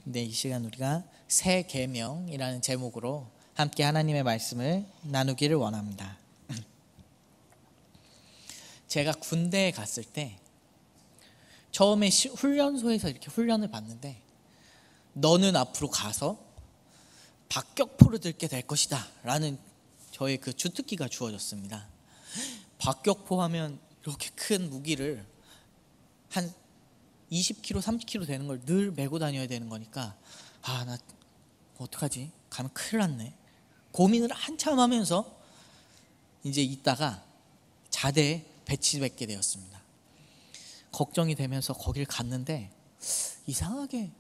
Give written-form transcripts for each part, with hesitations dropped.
네, 이 시간 우리가 새 계명이라는 제목으로 함께 하나님의 말씀을 나누기를 원합니다. 제가 군대에 갔을 때 처음에 훈련소에서 이렇게 훈련을 받는데, 너는 앞으로 가서 박격포를 들게 될 것이다 라는 저의 그 주특기가 주어졌습니다. 박격포 하면 이렇게 큰 무기를 한 20kg, 30kg 되는 걸 늘 메고 다녀야 되는 거니까, 나 어떡하지? 가면 큰일 났네. 고민을 한참 하면서 이제 있다가 자대에 배치받게 되었습니다. 걱정이 되면서 거기를 갔는데, 이상하게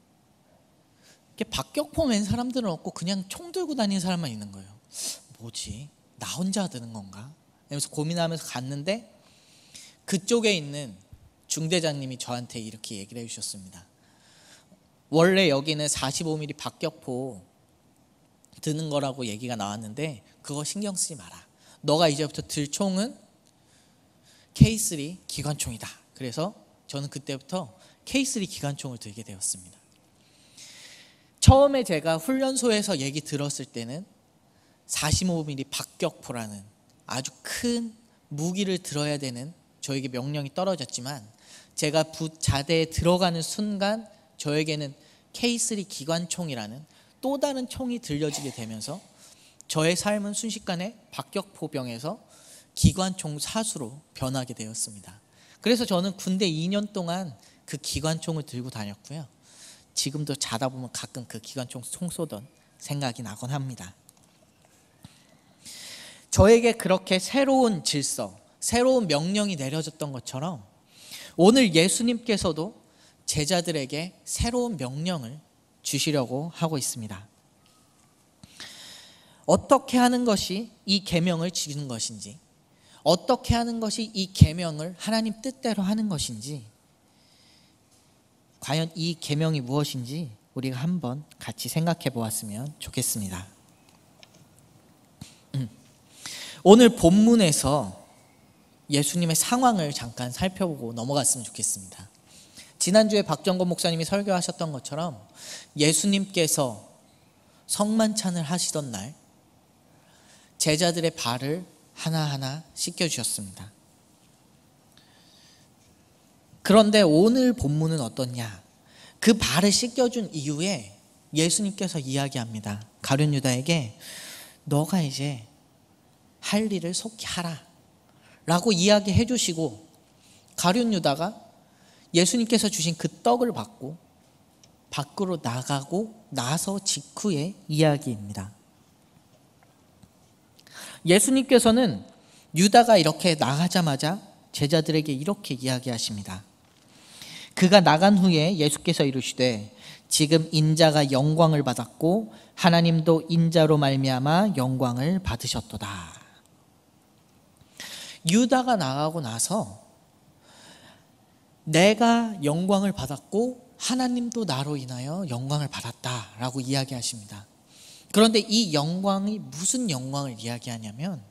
이렇게 박격포 맨 사람들은 없고 그냥 총 들고 다니는 사람만 있는 거예요. 뭐지? 나 혼자 드는 건가? 이러면서 고민하면서 갔는데, 그쪽에 있는 중대장님이 저한테 이렇게 얘기를 해주셨습니다. 원래 여기는 45mm 박격포 드는 거라고 얘기가 나왔는데 그거 신경 쓰지 마라. 너가 이제부터 들 총은 K3 기관총이다. 그래서 저는 그때부터 K3 기관총을 들게 되었습니다. 처음에 제가 훈련소에서 얘기 들었을 때는 45mm 박격포라는 아주 큰 무기를 들어야 되는 저에게 명령이 떨어졌지만, 제가 자대에 들어가는 순간 저에게는 K3 기관총이라는 또 다른 총이 들려지게 되면서 저의 삶은 순식간에 박격포병에서 기관총 사수로 변하게 되었습니다. 그래서 저는 군대 2년 동안 그 기관총을 들고 다녔고요. 지금도 자다 보면 가끔 그 기관총 총 쏘던 생각이 나곤 합니다. 저에게 그렇게 새로운 질서, 새로운 명령이 내려졌던 것처럼 오늘 예수님께서도 제자들에게 새로운 명령을 주시려고 하고 있습니다. 어떻게 하는 것이 이 계명을 지키는 것인지, 어떻게 하는 것이 이 계명을 하나님 뜻대로 하는 것인지, 과연 이 계명이 무엇인지 우리가 한번 같이 생각해 보았으면 좋겠습니다. 오늘 본문에서 예수님의 상황을 잠깐 살펴보고 넘어갔으면 좋겠습니다. 지난주에 박정건 목사님이 설교하셨던 것처럼 예수님께서 성만찬을 하시던 날 제자들의 발을 하나하나 씻겨주셨습니다. 그런데 오늘 본문은 어떠냐? 그 발을 씻겨준 이후에 예수님께서 이야기합니다. 가룟 유다에게 너가 이제 할 일을 속히 하라 라고 이야기해 주시고, 가룟 유다가 예수님께서 주신 그 떡을 받고 밖으로 나가고 나서 직후의 이야기입니다. 예수님께서는 유다가 이렇게 나가자마자 제자들에게 이렇게 이야기하십니다. 그가 나간 후에 예수께서 이르시되 지금 인자가 영광을 받았고 하나님도 인자로 말미암아 영광을 받으셨도다. 유다가 나가고 나서 내가 영광을 받았고 하나님도 나로 인하여 영광을 받았다라고 이야기하십니다. 그런데 이 영광이 무슨 영광을 이야기하냐면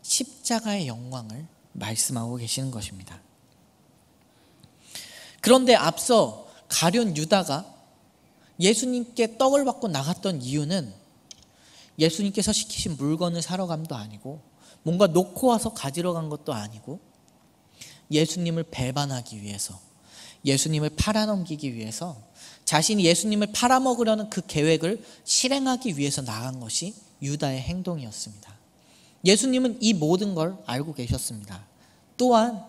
십자가의 영광을 말씀하고 계시는 것입니다. 그런데 앞서 가룟 유다가 예수님께 떡을 받고 나갔던 이유는 예수님께서 시키신 물건을 사러 감도 아니고 뭔가 놓고 와서 가지러 간 것도 아니고, 예수님을 배반하기 위해서, 예수님을 팔아넘기기 위해서, 자신이 예수님을 팔아먹으려는 그 계획을 실행하기 위해서 나간 것이 유다의 행동이었습니다. 예수님은 이 모든 걸 알고 계셨습니다. 또한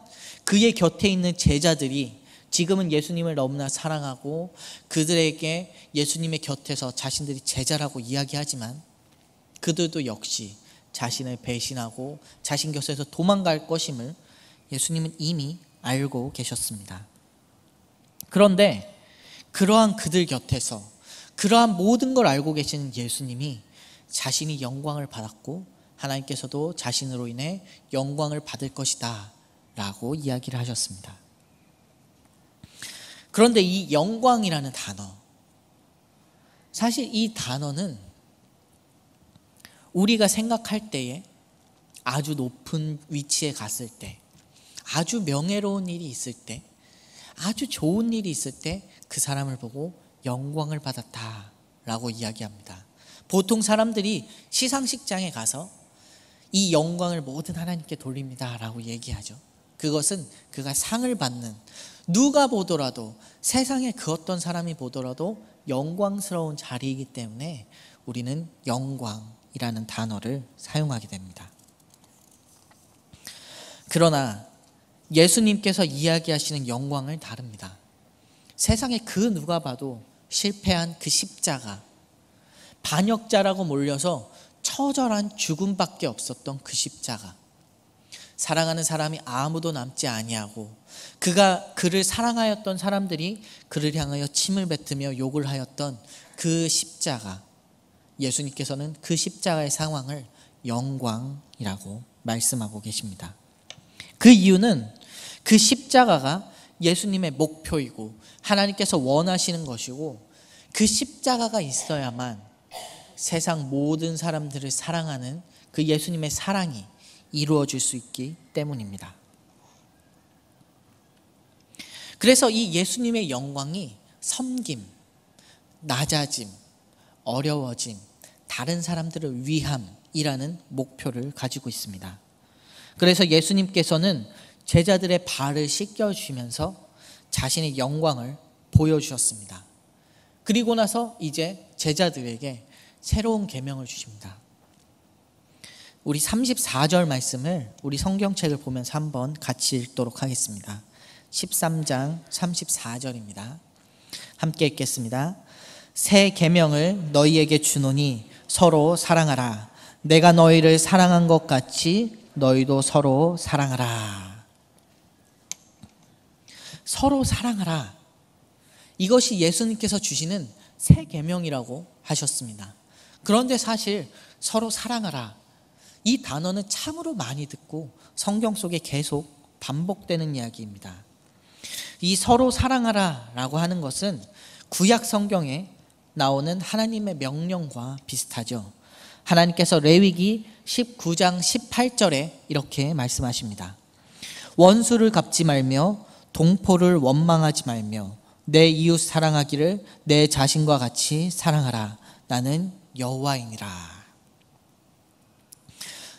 그의 곁에 있는 제자들이 지금은 예수님을 너무나 사랑하고 그들에게 예수님의 곁에서 자신들이 제자라고 이야기하지만, 그들도 역시 자신을 배신하고 자신 곁에서 도망갈 것임을 예수님은 이미 알고 계셨습니다. 그런데 그러한 그들 곁에서 그러한 모든 걸 알고 계시는 예수님이 자신이 영광을 받았고 하나님께서도 자신으로 인해 영광을 받을 것이다 라고 이야기를 하셨습니다. 그런데 이 영광이라는 단어, 사실 이 단어는 우리가 생각할 때에 아주 높은 위치에 갔을 때, 아주 명예로운 일이 있을 때, 아주 좋은 일이 있을 때 그 사람을 보고 영광을 받았다라고 이야기합니다. 보통 사람들이 시상식장에 가서 이 영광을 모든 하나님께 돌립니다라고 얘기하죠. 그것은 그가 상을 받는, 누가 보더라도, 세상의 그 어떤 사람이 보더라도 영광스러운 자리이기 때문에 우리는 영광이라는 단어를 사용하게 됩니다. 그러나 예수님께서 이야기하시는 영광을 다릅니다. 세상에 그 누가 봐도 실패한 그 십자가, 반역자라고 몰려서 처절한 죽음밖에 없었던 그 십자가, 사랑하는 사람이 아무도 남지 아니하고 그를 사랑하였던 사람들이 그를 향하여 침을 뱉으며 욕을 하였던 그 십자가, 예수님께서는 그 십자가의 상황을 영광이라고 말씀하고 계십니다. 그 이유는 그 십자가가 예수님의 목표이고 하나님께서 원하시는 것이고, 그 십자가가 있어야만 세상 모든 사람들을 사랑하는 그 예수님의 사랑이 이루어질 수 있기 때문입니다. 그래서 이 예수님의 영광이 섬김, 낮아짐, 어려워짐, 다른 사람들을 위함이라는 목표를 가지고 있습니다. 그래서 예수님께서는 제자들의 발을 씻겨주시면서 자신의 영광을 보여주셨습니다. 그리고 나서 이제 제자들에게 새로운 계명을 주십니다. 우리 34절 말씀을 우리 성경책을 보면서 한번 같이 읽도록 하겠습니다. 13장 34절입니다. 함께 읽겠습니다. 새 계명을 너희에게 주노니 서로 사랑하라. 내가 너희를 사랑한 것 같이 너희도 서로 사랑하라. 서로 사랑하라. 이것이 예수님께서 주시는 새 계명이라고 하셨습니다. 그런데 사실 서로 사랑하라, 이 단어는 참으로 많이 듣고 성경 속에 계속 반복되는 이야기입니다. 이 서로 사랑하라 라고 하는 것은 구약 성경에 나오는 하나님의 명령과 비슷하죠. 하나님께서 레위기 19장 18절에 이렇게 말씀하십니다. 원수를 갚지 말며 동포를 원망하지 말며 내 이웃 사랑하기를 내 자신과 같이 사랑하라. 나는 여호와이니라.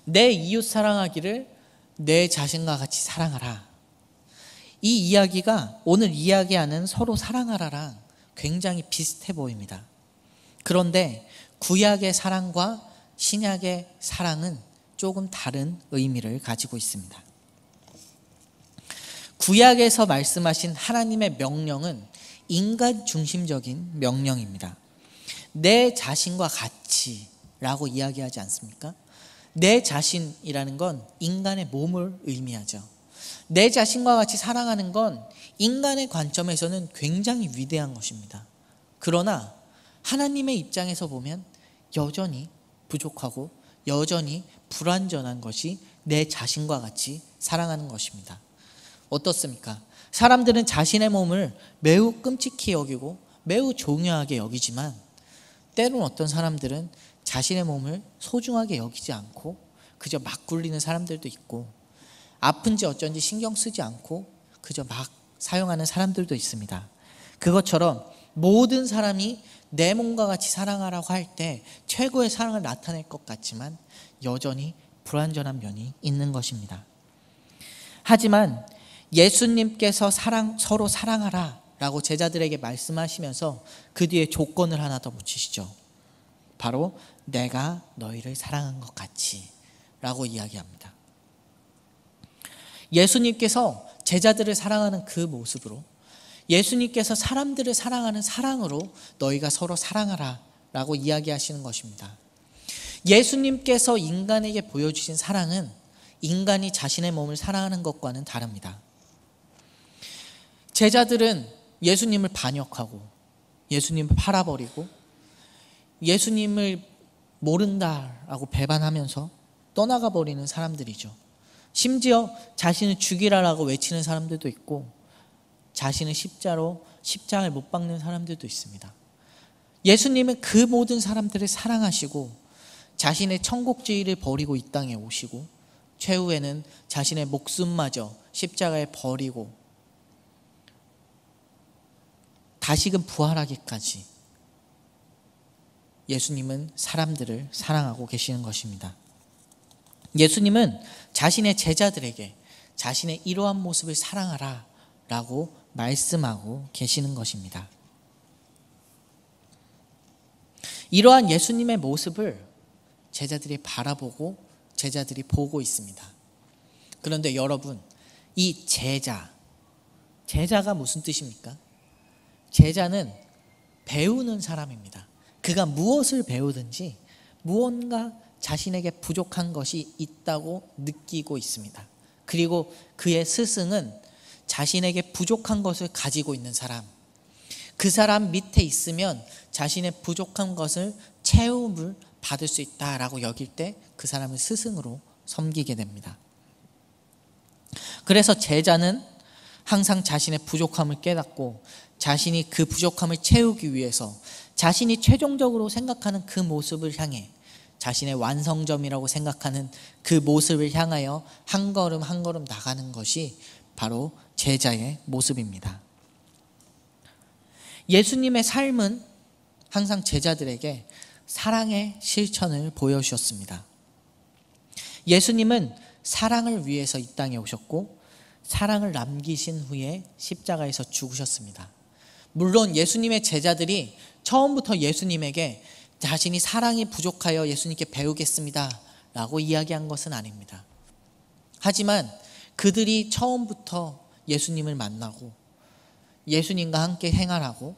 내 이웃 사랑하기를 내 자신과 같이 사랑하라. 이 이야기가 오늘 이야기하는 서로 사랑하라랑 굉장히 비슷해 보입니다. 그런데 구약의 사랑과 신약의 사랑은 조금 다른 의미를 가지고 있습니다. 구약에서 말씀하신 하나님의 명령은 인간 중심적인 명령입니다. 내 자신과 같이 라고 이야기하지 않습니까? 내 자신이라는 건 인간의 몸을 의미하죠. 내 자신과 같이 사랑하는 건 인간의 관점에서는 굉장히 위대한 것입니다. 그러나 하나님의 입장에서 보면 여전히 부족하고 여전히 불완전한 것이 내 자신과 같이 사랑하는 것입니다. 어떻습니까? 사람들은 자신의 몸을 매우 끔찍히 여기고 매우 중요하게 여기지만 때론 어떤 사람들은 자신의 몸을 소중하게 여기지 않고 그저 막 굴리는 사람들도 있고, 아픈지 어쩐지 신경 쓰지 않고 그저 막 사용하는 사람들도 있습니다. 그것처럼 모든 사람이 내 몸과 같이 사랑하라고 할 때 최고의 사랑을 나타낼 것 같지만 여전히 불완전한 면이 있는 것입니다. 하지만 예수님께서 서로 사랑하라 라고 제자들에게 말씀하시면서 그 뒤에 조건을 하나 더 붙이시죠. 바로 내가 너희를 사랑한 것 같이 라고 이야기합니다. 예수님께서 제자들을 사랑하는 그 모습으로, 예수님께서 사람들을 사랑하는 사랑으로 너희가 서로 사랑하라 라고 이야기하시는 것입니다. 예수님께서 인간에게 보여주신 사랑은 인간이 자신의 몸을 사랑하는 것과는 다릅니다. 제자들은 예수님을 반역하고 예수님을 팔아버리고 예수님을 모른다라고 배반하면서 떠나가 버리는 사람들이죠. 심지어 자신을 죽이라라고 외치는 사람들도 있고 자신을 십자가를 못 박는 사람들도 있습니다. 예수님은 그 모든 사람들을 사랑하시고 자신의 천국주의를 버리고 이 땅에 오시고 최후에는 자신의 목숨마저 십자가에 버리고 다시금 부활하기까지 예수님은 사람들을 사랑하고 계시는 것입니다. 예수님은 자신의 제자들에게 자신의 이러한 모습을 사랑하라 라고 말씀하고 계시는 것입니다. 이러한 예수님의 모습을 제자들이 바라보고 제자들이 보고 있습니다. 그런데 여러분, 이 제자가 무슨 뜻입니까? 제자는 배우는 사람입니다. 그가 무엇을 배우든지 무언가 자신에게 부족한 것이 있다고 느끼고 있습니다. 그리고 그의 스승은 자신에게 부족한 것을 가지고 있는 사람, 그 사람 밑에 있으면 자신의 부족한 것을 채움을 받을 수 있다라고 여길 때 그 사람을 스승으로 섬기게 됩니다. 그래서 제자는 항상 자신의 부족함을 깨닫고 자신이 그 부족함을 채우기 위해서 자신이 최종적으로 생각하는 그 모습을 향해, 자신의 완성점이라고 생각하는 그 모습을 향하여 한 걸음 한 걸음 나가는 것이 바로 제자의 모습입니다. 예수님의 삶은 항상 제자들에게 사랑의 실천을 보여주셨습니다. 예수님은 사랑을 위해서 이 땅에 오셨고 사랑을 남기신 후에 십자가에서 죽으셨습니다. 물론 예수님의 제자들이 처음부터 예수님에게 자신이 사랑이 부족하여 예수님께 배우겠습니다 라고 이야기한 것은 아닙니다. 하지만 그들이 처음부터 예수님을 만나고 예수님과 함께 행하라고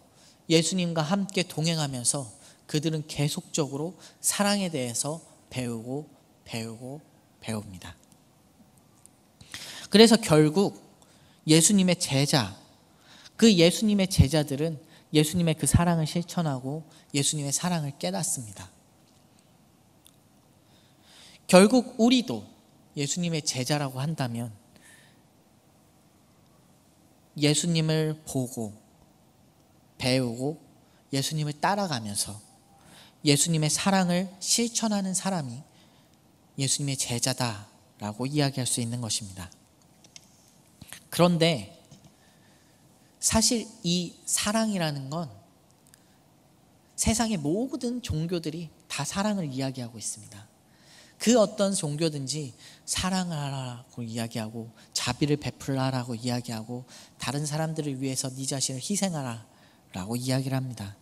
예수님과 함께 동행하면서 그들은 계속적으로 사랑에 대해서 배웁니다. 그래서 결국 예수님의 예수님의 제자들은 예수님의 그 사랑을 실천하고 예수님의 사랑을 깨닫습니다. 결국 우리도 예수님의 제자라고 한다면 예수님을 보고 배우고 예수님을 따라가면서 예수님의 사랑을 실천하는 사람이 예수님의 제자다라고 이야기할 수 있는 것입니다. 그런데 사실 이 사랑이라는 건 세상의 모든 종교들이 다 사랑을 이야기하고 있습니다. 그 어떤 종교든지 사랑을 하라고 이야기하고 자비를 베풀라라고 이야기하고 다른 사람들을 위해서 네 자신을 희생하라라고 이야기를 합니다.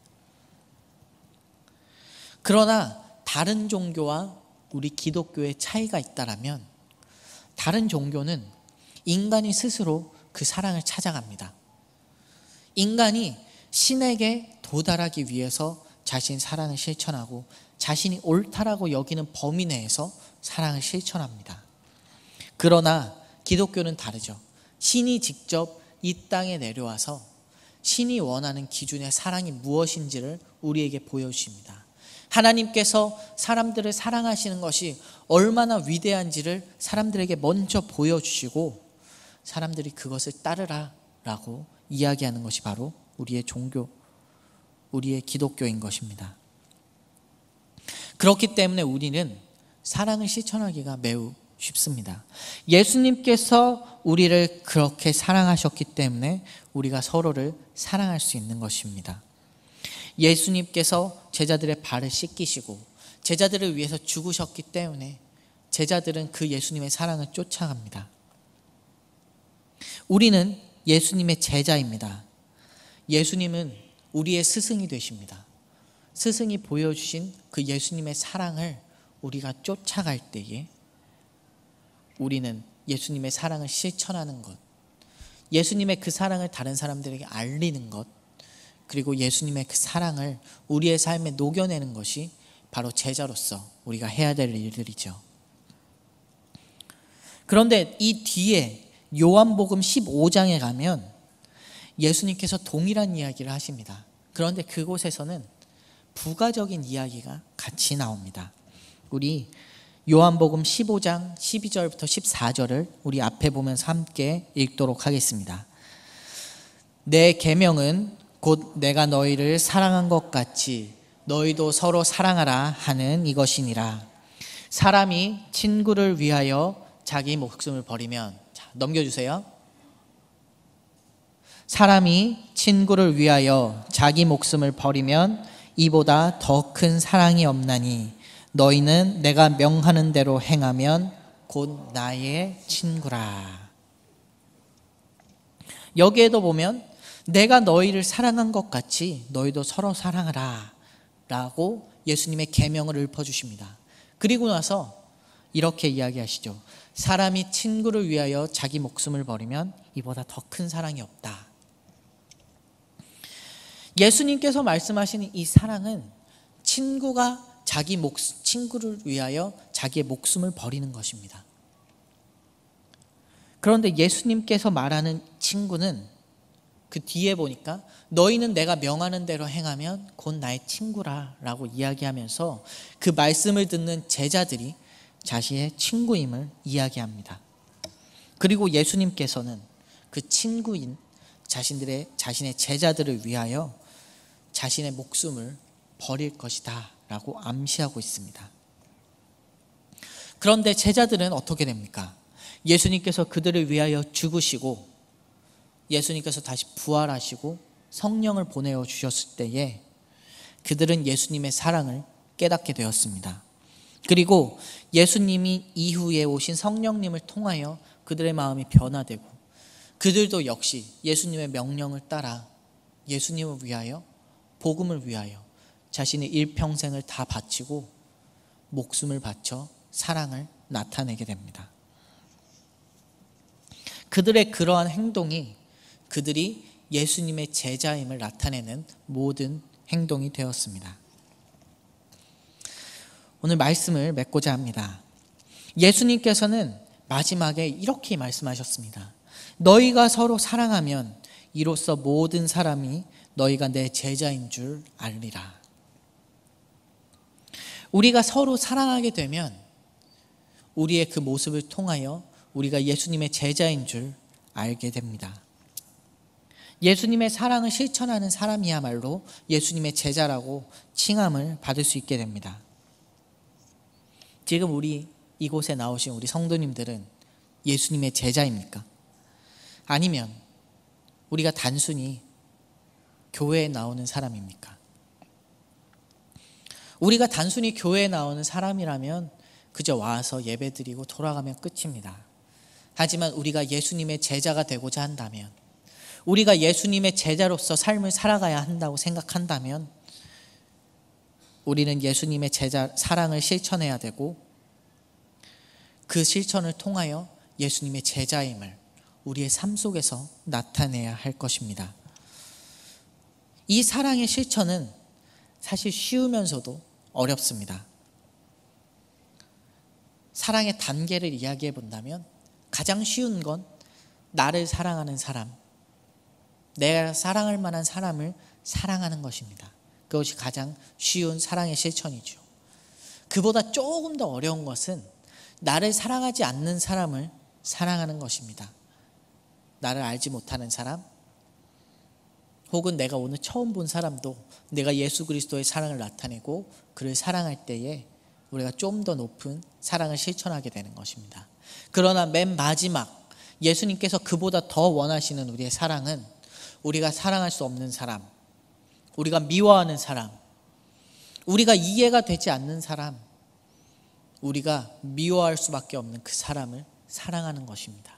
그러나 다른 종교와 우리 기독교의 차이가 있다라면 다른 종교는 인간이 스스로 그 사랑을 찾아갑니다. 인간이 신에게 도달하기 위해서 자신의 사랑을 실천하고 자신이 옳다라고 여기는 범위 내에서 사랑을 실천합니다. 그러나 기독교는 다르죠. 신이 직접 이 땅에 내려와서 신이 원하는 기준의 사랑이 무엇인지를 우리에게 보여주십니다. 하나님께서 사람들을 사랑하시는 것이 얼마나 위대한지를 사람들에게 먼저 보여주시고 사람들이 그것을 따르라라고 이야기하는 것이 바로 우리의 종교, 우리의 기독교인 것입니다. 그렇기 때문에 우리는 사랑을 실천하기가 매우 쉽습니다. 예수님께서 우리를 그렇게 사랑하셨기 때문에 우리가 서로를 사랑할 수 있는 것입니다. 예수님께서 제자들의 발을 씻기시고 제자들을 위해서 죽으셨기 때문에 제자들은 그 예수님의 사랑을 쫓아갑니다. 우리는 예수님의 제자입니다. 예수님은 우리의 스승이 되십니다. 스승이 보여주신 그 예수님의 사랑을 우리가 쫓아갈 때에 우리는 예수님의 사랑을 실천하는 것, 예수님의 그 사랑을 다른 사람들에게 알리는 것, 그리고 예수님의 그 사랑을 우리의 삶에 녹여내는 것이 바로 제자로서 우리가 해야 될 일들이죠. 그런데 이 뒤에 요한복음 15장에 가면 예수님께서 동일한 이야기를 하십니다. 그런데 그곳에서는 부가적인 이야기가 같이 나옵니다. 우리 요한복음 15장 12절부터 14절을 우리 앞에 보면서 함께 읽도록 하겠습니다. 내 계명은 곧 내가 너희를 사랑한 것 같이 너희도 서로 사랑하라 하는 이것이니라. 사람이 친구를 위하여 자기 목숨을 버리면, 자, 넘겨주세요. 사람이 친구를 위하여 자기 목숨을 버리면 이보다 더 큰 사랑이 없나니 너희는 내가 명하는 대로 행하면 곧 나의 친구라. 여기에도 보면 내가 너희를 사랑한 것 같이 너희도 서로 사랑하라 라고 예수님의 계명을 읊어주십니다. 그리고 나서 이렇게 이야기하시죠. 사람이 친구를 위하여 자기 목숨을 버리면 이보다 더 큰 사랑이 없다. 예수님께서 말씀하시는 이 사랑은 친구가 친구를 위하여 자기의 목숨을 버리는 것입니다. 그런데 예수님께서 말하는 친구는 그 뒤에 보니까 너희는 내가 명하는 대로 행하면 곧 나의 친구라 라고 이야기하면서 그 말씀을 듣는 제자들이 자신의 친구임을 이야기합니다. 그리고 예수님께서는 그 친구인 자신의 제자들을 위하여 자신의 목숨을 버릴 것이다 라고 암시하고 있습니다. 그런데 제자들은 어떻게 됩니까? 예수님께서 그들을 위하여 죽으시고 예수님께서 다시 부활하시고 성령을 보내어 주셨을 때에 그들은 예수님의 사랑을 깨닫게 되었습니다. 그리고 예수님이 이후에 오신 성령님을 통하여 그들의 마음이 변화되고 그들도 역시 예수님의 명령을 따라 예수님을 위하여 복음을 위하여 자신의 일평생을 다 바치고 목숨을 바쳐 사랑을 나타내게 됩니다. 그들의 그러한 행동이 그들이 예수님의 제자임을 나타내는 모든 행동이 되었습니다. 오늘 말씀을 맺고자 합니다. 예수님께서는 마지막에 이렇게 말씀하셨습니다. 너희가 서로 사랑하면 이로써 모든 사람이 너희가 내 제자인 줄 알리라. 우리가 서로 사랑하게 되면 우리의 그 모습을 통하여 우리가 예수님의 제자인 줄 알게 됩니다. 예수님의 사랑을 실천하는 사람이야말로 예수님의 제자라고 칭함을 받을 수 있게 됩니다. 지금 우리 이곳에 나오신 우리 성도님들은 예수님의 제자입니까? 아니면 우리가 단순히 교회에 나오는 사람입니까? 우리가 단순히 교회에 나오는 사람이라면 그저 와서 예배드리고 돌아가면 끝입니다. 하지만 우리가 예수님의 제자가 되고자 한다면, 우리가 예수님의 제자로서 삶을 살아가야 한다고 생각한다면 우리는 예수님의 사랑을 실천해야 되고 그 실천을 통하여 예수님의 제자임을 우리의 삶 속에서 나타내야 할 것입니다. 이 사랑의 실천은 사실 쉬우면서도 어렵습니다. 사랑의 단계를 이야기해 본다면 가장 쉬운 건 나를 사랑하는 사람, 내가 사랑할 만한 사람을 사랑하는 것입니다. 그것이 가장 쉬운 사랑의 실천이죠. 그보다 조금 더 어려운 것은 나를 사랑하지 않는 사람을 사랑하는 것입니다. 나를 알지 못하는 사람, 혹은 내가 오늘 처음 본 사람도 내가 예수 그리스도의 사랑을 나타내고 그를 사랑할 때에 우리가 좀 더 높은 사랑을 실천하게 되는 것입니다. 그러나 맨 마지막 예수님께서 그보다 더 원하시는 우리의 사랑은 우리가 사랑할 수 없는 사람, 우리가 미워하는 사람, 우리가 이해가 되지 않는 사람, 우리가 미워할 수밖에 없는 그 사람을 사랑하는 것입니다.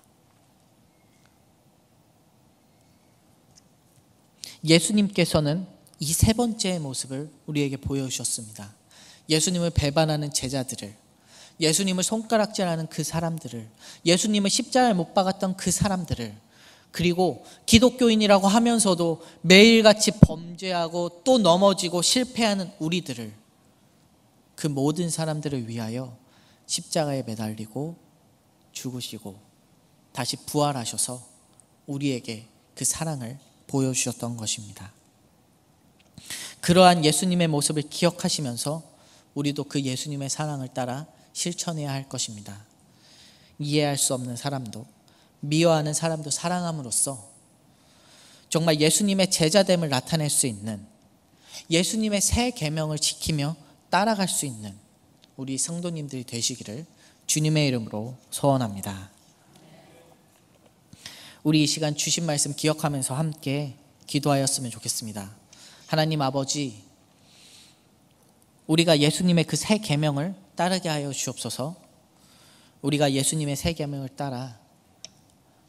예수님께서는 이 세 번째의 모습을 우리에게 보여주셨습니다. 예수님을 배반하는 제자들을, 예수님을 손가락질하는 그 사람들을, 예수님을 십자가에 못 박았던 그 사람들을, 그리고 기독교인이라고 하면서도 매일같이 범죄하고 또 넘어지고 실패하는 우리들을, 그 모든 사람들을 위하여 십자가에 매달리고 죽으시고 다시 부활하셔서 우리에게 그 사랑을 보여주셨던 것입니다. 그러한 예수님의 모습을 기억하시면서 우리도 그 예수님의 사랑을 따라 실천해야 할 것입니다. 이해할 수 없는 사람도, 미워하는 사람도 사랑함으로써 정말 예수님의 제자됨을 나타낼 수 있는, 예수님의 새 계명을 지키며 따라갈 수 있는 우리 성도님들이 되시기를 주님의 이름으로 소원합니다. 우리 이 시간 주신 말씀 기억하면서 함께 기도하였으면 좋겠습니다. 하나님 아버지, 우리가 예수님의 그 새 계명을 따르게 하여 주옵소서. 우리가 예수님의 새 계명을 따라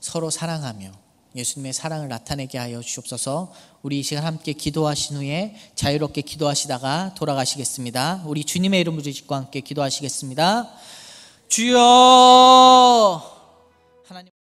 서로 사랑하며 예수님의 사랑을 나타내게 하여 주옵소서. 우리 이 시간 함께 기도하신 후에 자유롭게 기도하시다가 돌아가시겠습니다. 우리 주님의 이름으로 짓고 함께 기도하시겠습니다. 주여. 하나님